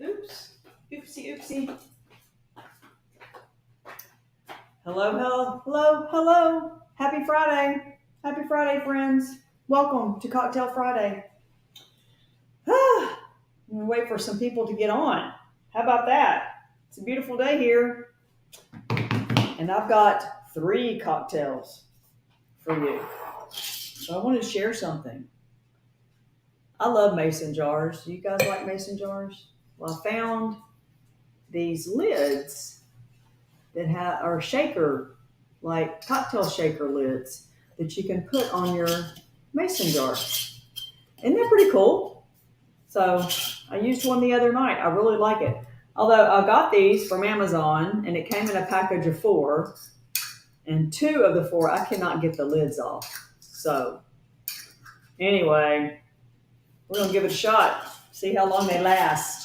Oops. Oopsie, oopsie. Hello. Happy Friday. Happy Friday, friends. Welcome to Cocktail Friday. I'm going to wait for some people to get on. How about that? It's a beautiful day here, and I've got 3 cocktails for you. So I wanted to share something. I love mason jars. Do you guys like mason jars? Well, I found these lids that are shaker, like cocktail shaker lids that you can put on your mason jar. Isn't that pretty cool? So I used one the other night. I really like it. Although I got these from Amazon and it came in a package of 4, and 2 of the 4 I cannot get the lids off. So anyway, we're gonna give it a shot. See how long they last.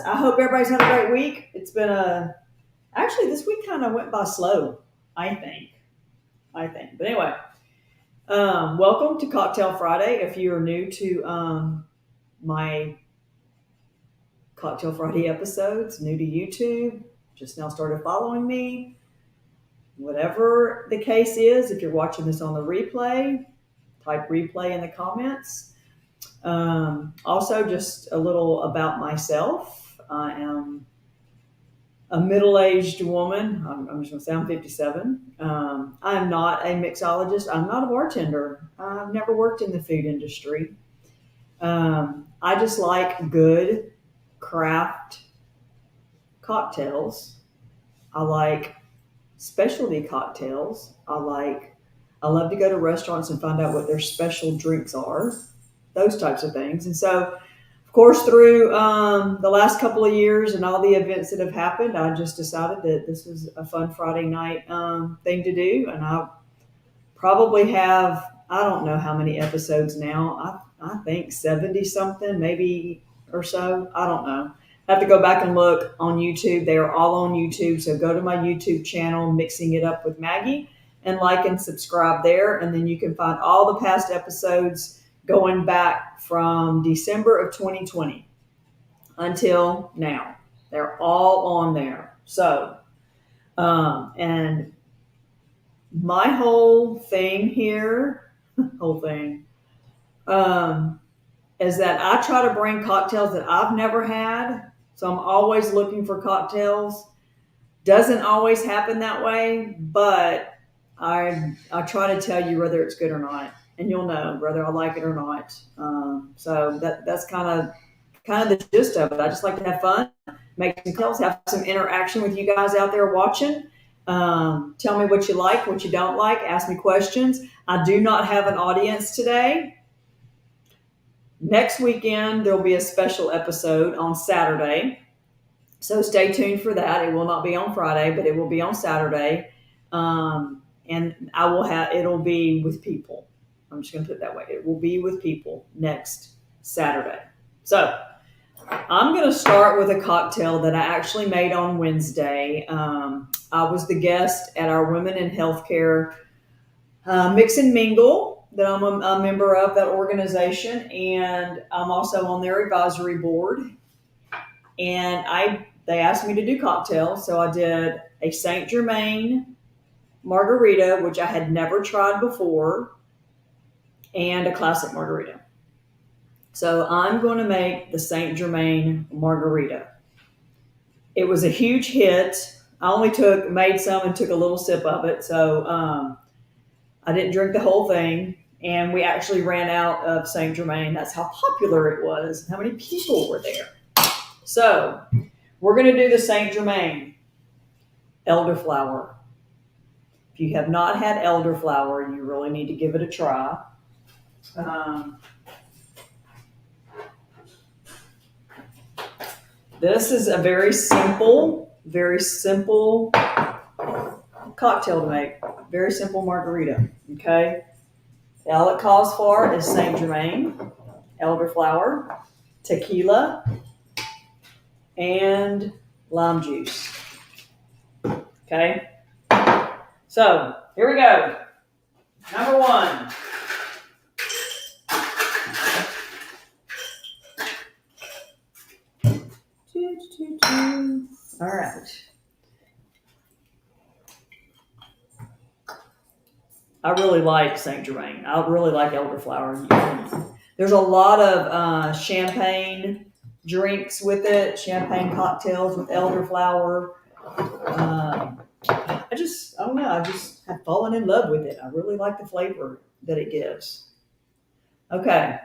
I hope everybody's had a great week. It's been actually this week kind of went by slow, I think. But anyway, welcome to Cocktail Friday. If you are new to my Cocktail Friday episodes, new to YouTube, just now started following me, whatever the case is, if you're watching this on the replay, type replay in the comments. Also, just a little about myself. I am a middle-aged woman. I'm just going to say I'm 57. I'm not a mixologist. I'm not a bartender. I've never worked in the food industry. I just like good craft cocktails. I like specialty cocktails. I love to go to restaurants and find out what their special drinks are, those types of things. And so, of course, through the last couple of years and all the events that have happened, I just decided that this was a fun Friday night thing to do. And I probably have, I don't know how many episodes now. I think 70 something, maybe or so. I don't know. I have to go back and look on YouTube. They are all on YouTube. So go to my YouTube channel, Mixing It Up with Maggie, and like and subscribe there. And then you can find all the past episodes going back from December of 2020 until now. They're all on there. So, and my whole thing here, is that I try to bring cocktails that I've never had. So I'm always looking for cocktails. Doesn't always happen that way, but I try to tell you whether it's good or not, and you'll know whether I like it or not. So that's kind of the gist of it. I just like to have fun, make some cocktails, have some interaction with you guys out there watching. Tell me what you like, what you don't like. Ask me questions. I do not have an audience today. Next weekend, there'll be a special episode on Saturday. So stay tuned for that. It will not be on Friday, but it will be on Saturday. And it'll be with people. I'm just going to put it that way. It will be with people next Saturday. So I'm going to start with a cocktail that I actually made on Wednesday. I was the guest at our Women in Healthcare Mix and Mingle that I'm a member of, that organization, and I'm also on their advisory board. And they asked me to do cocktails, so I did a Saint Germain margarita, which I had never tried before, and a classic margarita. So I'm going to make the Saint Germain margarita. It was a huge hit. I only made some and took a little sip of it, so I didn't drink the whole thing. And we actually ran out of Saint Germain. That's how popular it was, how many people were there. So we're going to do the Saint Germain elderflower. If you have not had elderflower, you really need to give it a try. This is a very simple cocktail to make. Very simple margarita. Okay. All it calls for is Saint Germain, elderflower, tequila, and lime juice. Okay. So here we go. Number 1. I really like Saint Germain. I really like elderflower. There's a lot of champagne drinks with it, champagne cocktails with elderflower. I don't know. I just have fallen in love with it. I really like the flavor that it gives. Okay,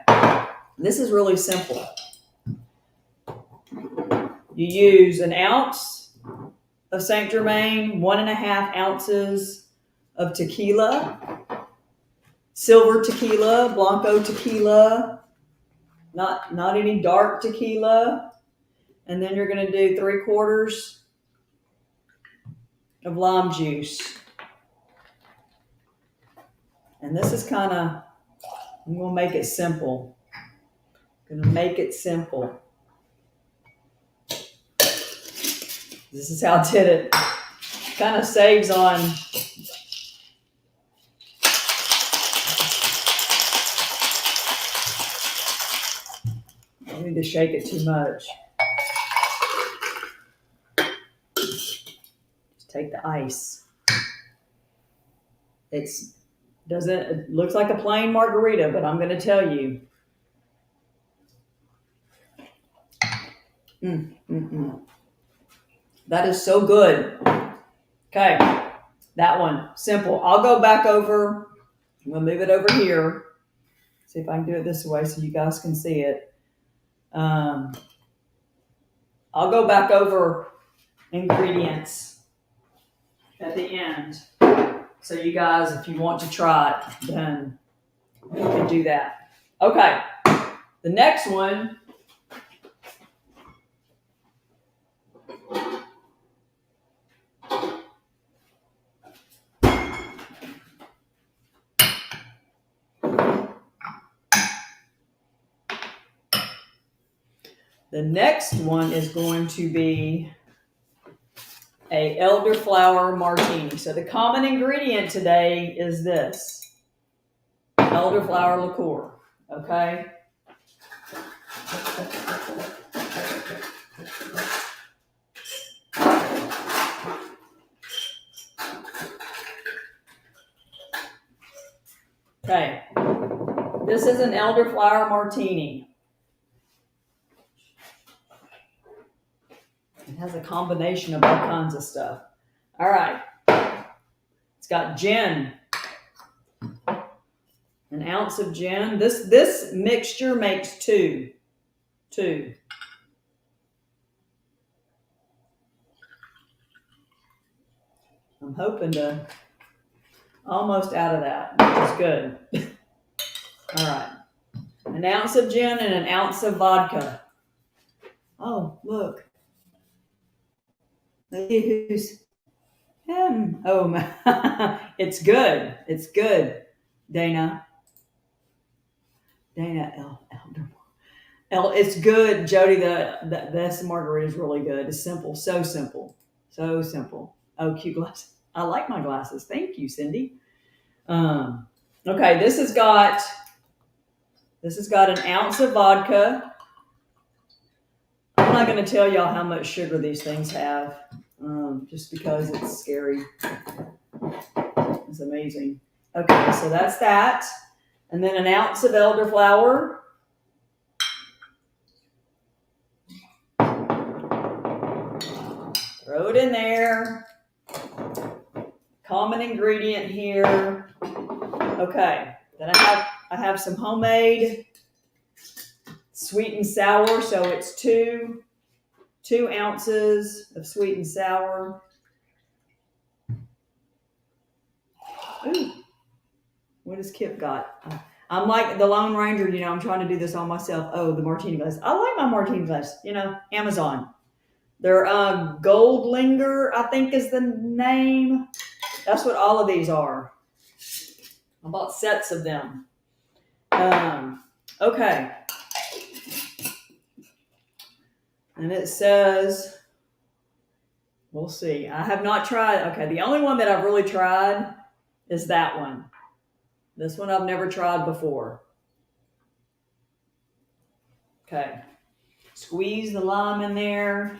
this is really simple. You use an ounce of Saint Germain, 1.5 ounces of tequila, silver tequila, blanco tequila, not any dark tequila, and then you're going to do 3/4 of lime juice. And this is I'm going to make it simple. I'm going to make it simple. This is how I did it. Kind of saves on I need to shake it too much. Just take the ice. It looks like a plain margarita, but I'm going to tell you. That is so good. Okay, that one, simple. I'll go back over. I'm going to move it over here. See if I can do it this way so you guys can see it. I'll go back over ingredients at the end. So you guys, if you want to try it, then you can do that. Okay, the next one. The next one is going to be a elderflower martini. So the common ingredient today is this, elderflower liqueur, okay? Okay, this is an elderflower martini. It has a combination of all kinds of stuff. All right. It's got gin. An ounce of gin. This mixture makes two. I'm hoping to almost out of that, which is good. All right. An ounce of gin and an ounce of vodka. Oh, look. Who's him? Oh, my. It's good. It's good. Dana it's good, Jody. This margarita is really good. It's simple, so simple, so simple. Oh, cute glasses. I like my glasses. Thank you, Cindy. Okay, this has got an ounce of vodka. I'm not going to tell y'all how much sugar these things have, just because it's scary. It's amazing. Okay, so that's that. And then an ounce of elderflower. Throw it in there. Common ingredient here. Okay, then I have some homemade sweet and sour, so it's two ounces of sweet and sour. Ooh, what has Kip got? I'm like the Lone Ranger, I'm trying to do this all myself. Oh, the martini glass. I like my martini glass, Amazon. They're Goldlinger, I think is the name. That's what all of these are. I bought sets of them. Okay. And it says, we'll see. I have not tried. Okay, the only one that I've really tried is that one. This one I've never tried before. Okay. Squeeze the lime in there.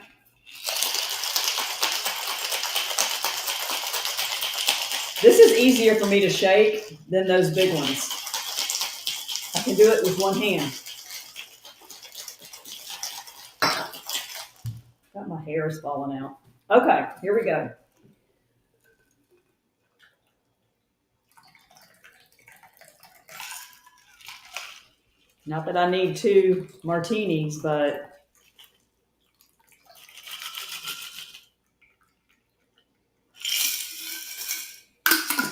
This is easier for me to shake than those big ones. I can do it with one hand. Got my hairs falling out. Okay, here we go. Not that I need 2 martinis, but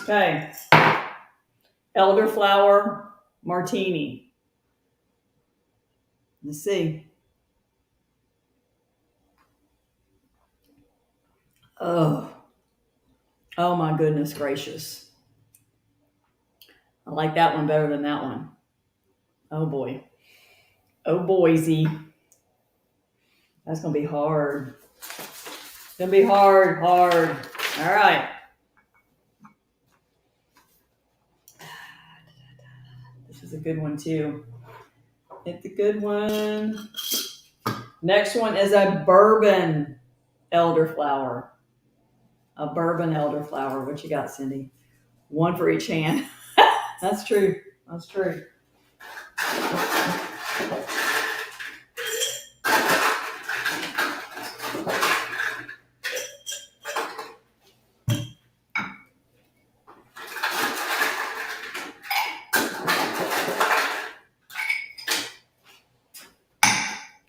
okay. Elderflower martini. Let's see. Oh my goodness gracious. I like that one better than that one. Oh boy. Oh Boise. That's going to be hard. It's going to be hard. All right. This is a good one too. It's a good one. Next one is a bourbon elderflower. A bourbon elderflower. What you got, Cindy? 1 for each hand. That's true.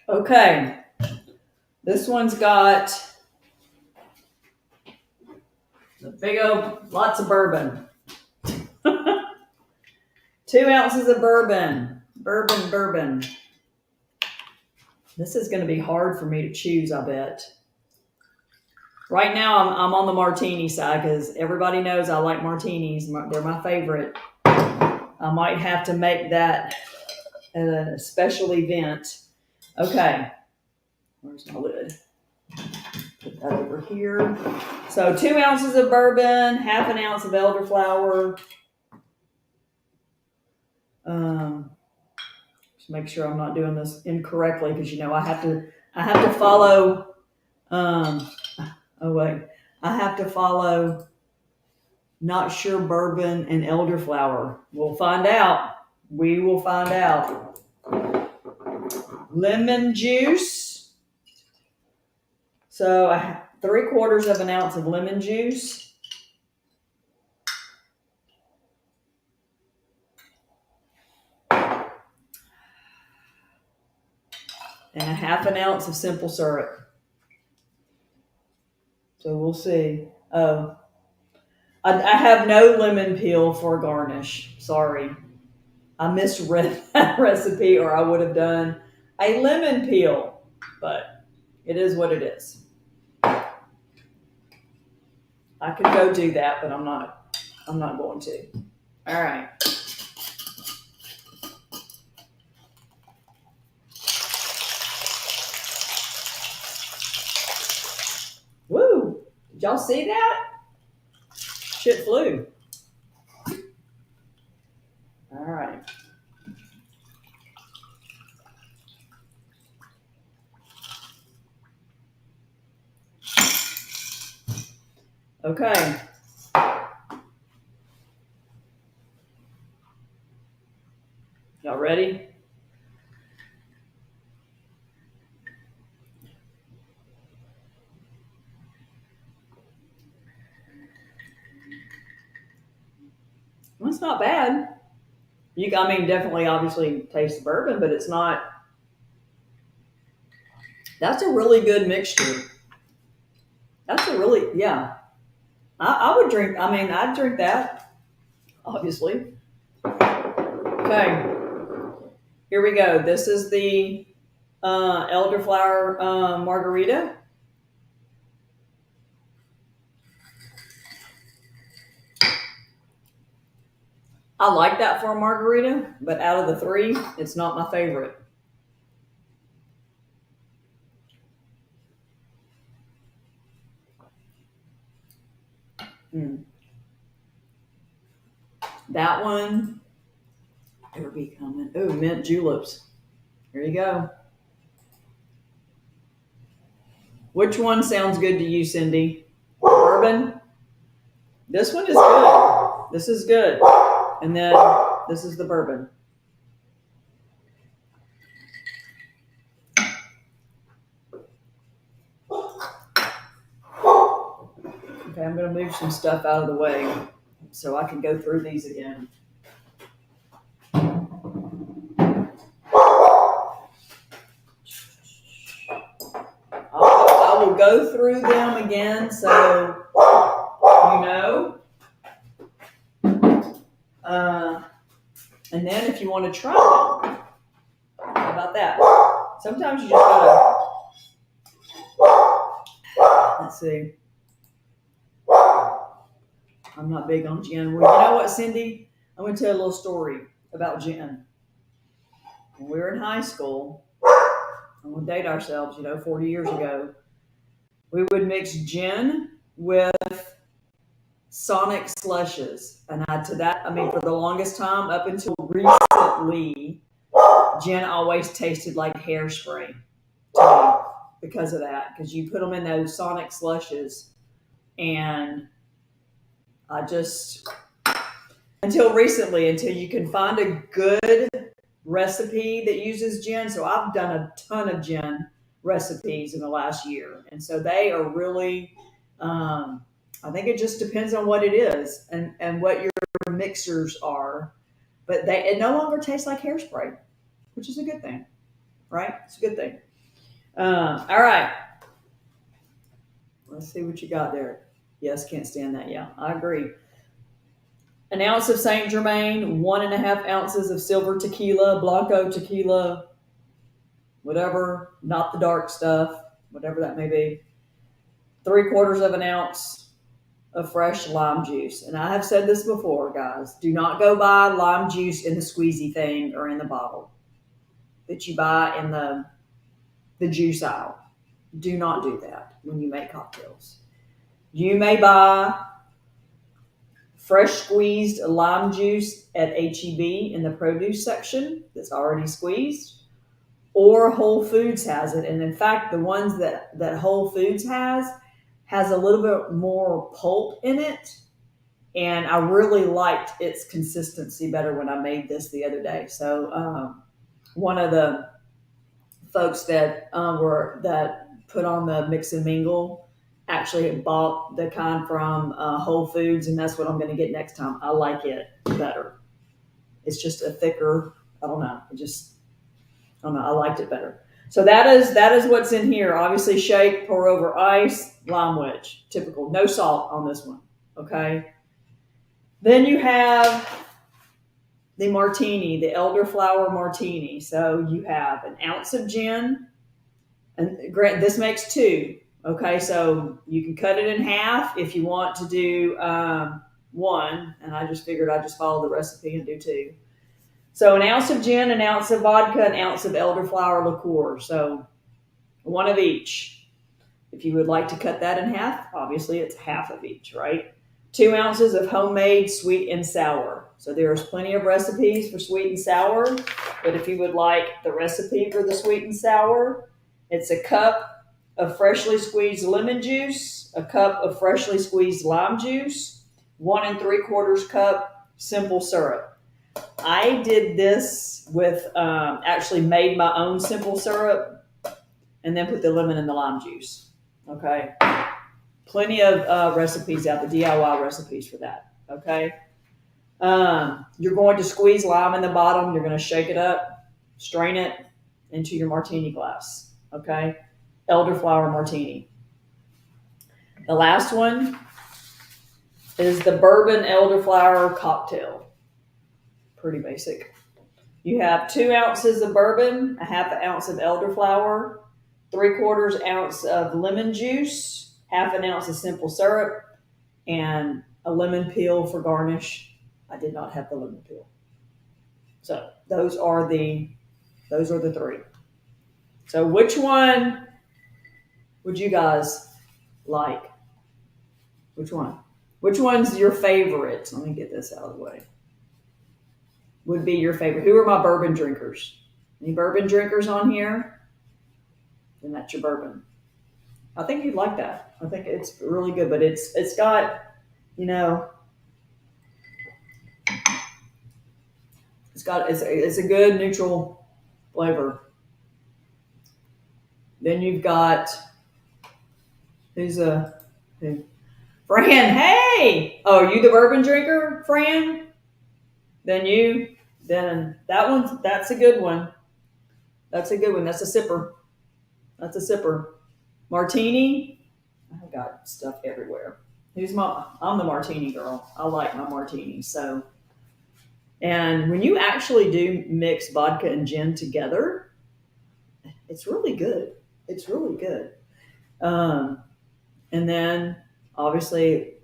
Okay. This one's got the big old, lots of bourbon. 2 ounces of bourbon. Bourbon. This is going to be hard for me to choose, I bet. Right now, I'm on the martini side because everybody knows I like martinis. They're my favorite. I might have to make that a special event. Okay. Where's my lid? Put that over here. So 2 ounces of bourbon, half an ounce of elderflower. Just make sure I'm not doing this incorrectly because I have to follow. I have to follow. Not sure bourbon and elderflower. We'll find out. We will find out. Lemon juice. So 3/4 of an ounce of lemon juice. And a half an ounce of simple syrup. So we'll see. Oh, I have no lemon peel for garnish. Sorry. I misread that recipe, or I would have done a lemon peel, but it is what it is. I could go do that, but I'm not going to. All right. Woo! Did y'all see that? Shit flew. All right. Okay. Y'all ready? Well, it's not bad. Definitely, obviously taste the bourbon, but it's not. That's a really good mixture. Yeah. I would drink. I'd drink that, obviously. Okay. Here we go. This is the elderflower margarita. I like that for a margarita, but out of the 3, it's not my favorite. That one, it'll be coming. Oh, mint juleps. Here you go. Which one sounds good to you, Cindy? Bourbon? This one is good. This is good. And then this is the bourbon. Okay, I'm going to move some stuff out of the way so I can go through these again. I will go through them again so you know. And then if you want to try them, how about that? Sometimes you just gotta, let's see. I'm not big on gin. Well, you know what, Cindy? I'm going to tell you a little story about gin. When we were in high school, and we'll date ourselves, 40 years ago, we would mix gin with Sonic slushes. And for the longest time, up until recently, gin always tasted like hairspray to me because of that. Because you put them in those Sonic slushes, and I just, until you can find a good recipe that uses gin. So I've done a ton of gin recipes in the last year. And so they are really, I think it just depends on what it is and what your mixers are. But it no longer tastes like hairspray, which is a good thing, right? It's a good thing. All right. Let's see what you got there. Yes, can't stand that. Yeah, I agree. An ounce of Saint Germain, 1.5 ounces of silver tequila, Blanco tequila, whatever, not the dark stuff, whatever that may be. 3/4 of an ounce of fresh lime juice. And I have said this before, guys. Do not go buy lime juice in the squeezy thing or in the bottle that you buy in the juice aisle. Do not do that when you make cocktails. You may buy fresh squeezed lime juice at HEB in the produce section that's already squeezed, or Whole Foods has it. And in fact, the ones that Whole Foods has a little bit more pulp in it. And I really liked its consistency better when I made this the other day. So one of the folks that put on the Mix and Mingle actually bought the kind from Whole Foods, and that's what I'm going to get next time. I like it better. It's just a thicker, I don't know. I liked it better. So that is what's in here. Obviously shake, pour over ice, lime wedge, typical. No salt on this one, okay? Then you have the martini, the elderflower martini. So you have an ounce of gin, and this makes 2. Okay, so you can cut it in half if you want to do 1, and I just figured I'd just follow the recipe and do 2. So an ounce of gin, an ounce of vodka, an ounce of elderflower liqueur. So 1 of each. If you would like to cut that in half, obviously it's half of each, right? 2 ounces of homemade sweet and sour. So there's plenty of recipes for sweet and sour, but if you would like the recipe for the sweet and sour, it's a cup of freshly squeezed lemon juice, a cup of freshly squeezed lime juice, 1 3/4 cup simple syrup. I did this with, actually made my own simple syrup and then put the lemon in the lime juice. Okay. Plenty of recipes out, the DIY recipes for that. Okay. You're going to squeeze lime in the bottom. You're going to shake it up, strain it into your martini glass. Okay. Elderflower martini. The last one is the bourbon elderflower cocktail. Pretty basic. You have 2 ounces of bourbon, a 1/2 ounce of elderflower, 3/4 ounce of lemon juice, 1/2 ounce of simple syrup, and a lemon peel for garnish. I did not have the lemon peel. So those are the 3. So which one would you guys like? Which one? Which one's your favorite? Let me get this out of the way. Would be your favorite. Who are my bourbon drinkers? Any bourbon drinkers on here? Then that's your bourbon. I think you'd like that. I think it's really good, but it's got You know, it's a good neutral flavor. Then you've got who's a who? Fran. Hey, oh, are you the bourbon drinker, Fran? Then that's a good one. That's a good one. That's a sipper. That's a sipper. Martini. I've got stuff everywhere. I'm the martini girl. I like my martini. So, and when you actually do mix vodka and gin together, it's really good. It's really good. Um, and then obviously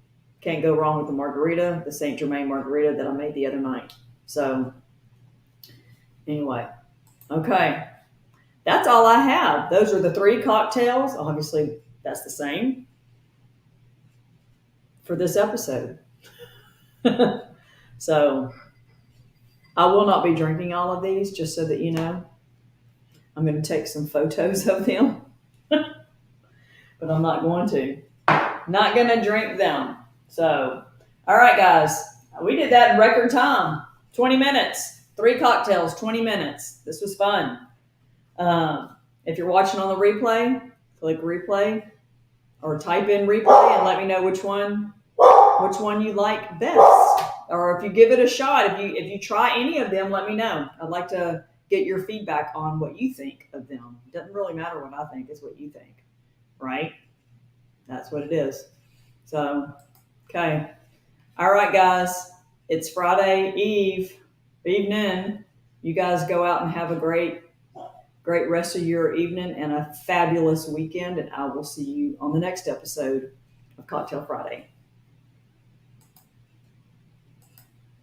can't go wrong with the margarita, the Saint Germain margarita that I made the other night. So anyway, okay, that's all I have. Those are the three cocktails. Obviously, that's the same for this episode. So I will not be drinking all of these, just so that you know. I'm going to take some photos of them, but I'm not going to. Not going to drink them. So, all right, guys, we did that in record time. 20 minutes, three cocktails, 20 minutes. This was fun. If you're watching on the replay, click replay or type in replay and let me know which one you like best. Or if you give it a shot, if you try any of them, let me know. I'd like to get your feedback on what you think of them. It doesn't really matter what I think, it's what you think, right? That's what it is. So, okay. All right, guys. It's Friday evening. You guys go out and have a great rest of your evening and a fabulous weekend. And I will see you on the next episode of Cocktail Friday.